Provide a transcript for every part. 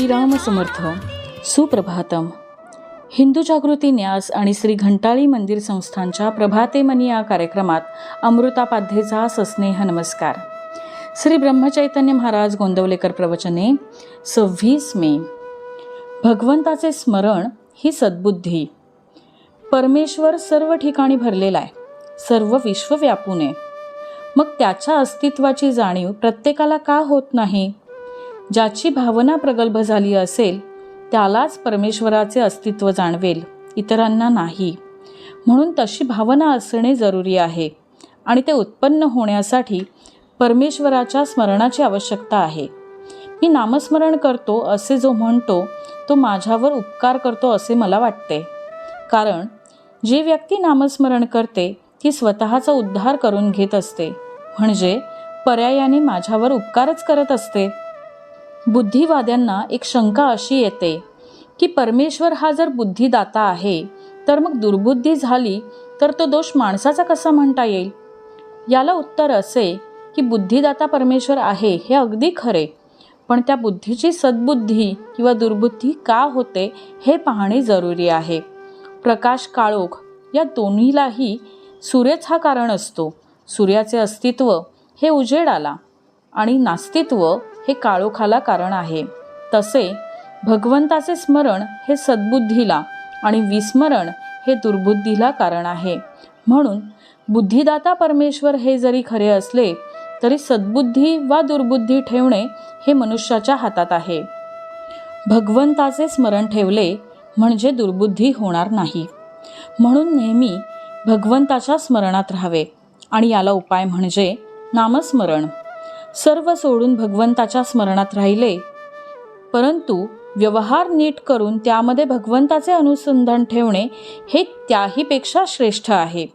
श्रीराम समर्थ. सुप्रभातम. हिंदू जागृती न्यास आणि श्री घंटाळी मंदिर संस्थांच्या प्रभाते मनी या कार्यक्रमात अमृतापाध्येचा सस्नेह नमस्कार. श्री ब्रह्मचैतन्य महाराज गोंदवलेकर प्रवचने 26 मे. भगवंताचे स्मरण ही सद्बुद्धी. परमेश्वर सर्व ठिकाणी भरलेला आहे, सर्व विश्व व्यापून आहे. मग त्याच्या अस्तित्वाची जाणीव प्रत्येकाला का होत नाही? ज्याची भावना प्रगल्भ झाली असेल त्यालाच परमेश्वराचे अस्तित्व जाणवेल, इतरांना नाही. म्हणून तशी भावना असणे जरुरी आहे आणि ते उत्पन्न होण्यासाठी परमेश्वराच्या स्मरणाची आवश्यकता आहे. मी नामस्मरण करतो असे जो म्हणतो तो माझ्यावर उपकार करतो असे मला वाटते. कारण जी व्यक्ती नामस्मरण करते ती स्वतःचा उद्धार करून घेत असते, म्हणजे पर्यायाने माझ्यावर उपकारच करत असते. बुद्धिवाद्यांना एक शंका अशी येते की परमेश्वर हा जर बुद्धिदाता आहे तर मग दुर्बुद्धी झाली तर तो दोष माणसाचा कसा म्हणता येईल? याला उत्तर असे की बुद्धिदाता परमेश्वर आहे हे अगदी खरे, पण त्या बुद्धीची सद्बुद्धी किंवा दुर्बुद्धी का होते हे पाहणे जरुरी आहे. प्रकाश काळोख या दोन्हीलाही सूर्यच हा कारण असतो. सूर्याचे अस्तित्व हे उजेडाला आणि नास्तित्व हे काळोखाला कारण आहे. तसे भगवंताचे स्मरण हे सद्बुद्धीला आणि विस्मरण हे दुर्बुद्धीला कारण आहे. म्हणून बुद्धिदाता परमेश्वर हे जरी खरे असले तरी सद्बुद्धी वा दुर्बुद्धी ठेवणे हे मनुष्याच्या हातात आहे. भगवंताचे स्मरण ठेवले म्हणजे दुर्बुद्धी होणार नाही. म्हणून नेहमी भगवंताच्या स्मरणात राहावे आणि याला उपाय म्हणजे नामस्मरण. सर्व सोडून भगवंताच्या स्मरणात राहिले, परंतु व्यवहार नीट करून त्यामध्ये भगवंताचे अनुसंधान ठेवणे हे त्याहीपेक्षा श्रेष्ठ आहे.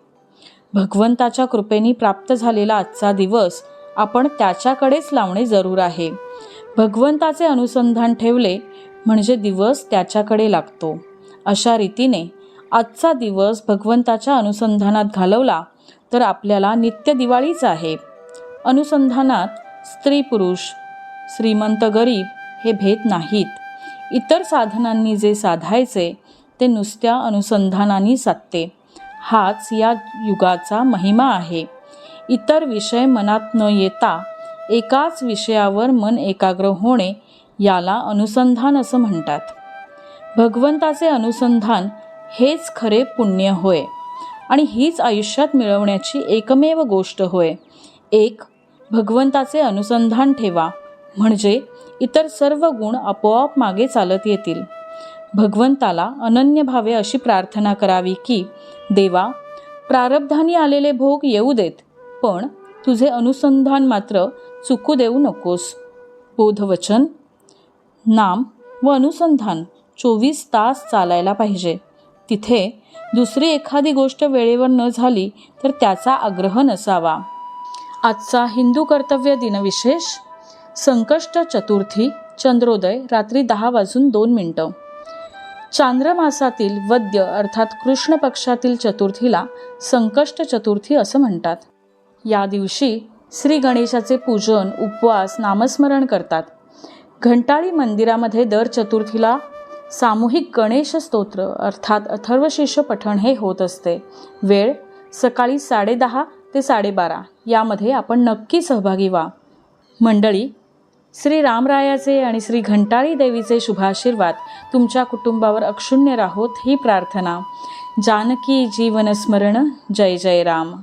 भगवंताच्या कृपेने प्राप्त झालेला आजचा दिवस आपण त्याच्याकडेच लावणे जरूर आहे. भगवंताचे अनुसंधान ठेवले म्हणजे दिवस त्याच्याकडे लागतो. अशा रीतीने आजचा दिवस भगवंताच्या अनुसंधानात घालवला तर आपल्याला नित्य दिवाळीच आहे. अनुसंधानात स्त्री पुरुष, श्रीमंत गरीब हे भेद नाहीत. इतर साधनांनी जे साधायचे ते नुसत्या अनुसंधानाने साधते. हाच या युगाचा महिमा आहे. इतर विषय मनात न येता एकाच विषयावर मन एकाग्र होणे याला अनुसंधान असं म्हणतात. भगवंताचे अनुसंधान हेच खरे पुण्य होय आणि हीच आयुष्यात मिळवण्याची एकमेव गोष्ट होय. एक, भगवंताचे अनुसंधान ठेवा म्हणजे इतर सर्व गुण आपोआप मागे चालत येतील. भगवंताला अनन्य भावे अशी प्रार्थना करावी की देवा, प्रारब्धाने आलेले भोग येऊ देत, पण तुझे अनुसंधान मात्र चुकू देऊ नकोस. बोधवचन. नाम व अनुसंधान 24 तास चालायला पाहिजे. तिथे दुसरी एखादी गोष्ट वेळेवर न झाली तर त्याचा आग्रह नसावा. आजचा हिंदू कर्तव्य दिनविशेष संकष्ट चतुर्थी, चंद्रोदय रात्री 10:02. चांद्रमासातील वद्य अर्थात कृष्ण पक्षातील चतुर्थीला संकष्ट चतुर्थी असं म्हणतात. या दिवशी श्री गणेशाचे पूजन, उपवास, नामस्मरण करतात. घंटाळी मंदिरामध्ये दर चतुर्थीला सामूहिक गणेश स्तोत्र अर्थात अथर्वशीर्ष पठण हे होत असते. वेळ सकाळी 10:30 ते 12:30 यामध्ये आपण नक्की सहभागी व्हा. मंडळी, श्री रामरायाचे आणि श्री घंटाळी देवीचे शुभाशीर्वाद तुमच्या कुटुंबावर अक्षुण्य राहोत ही प्रार्थना. जानकी जीवन स्मरण. जय जय राम.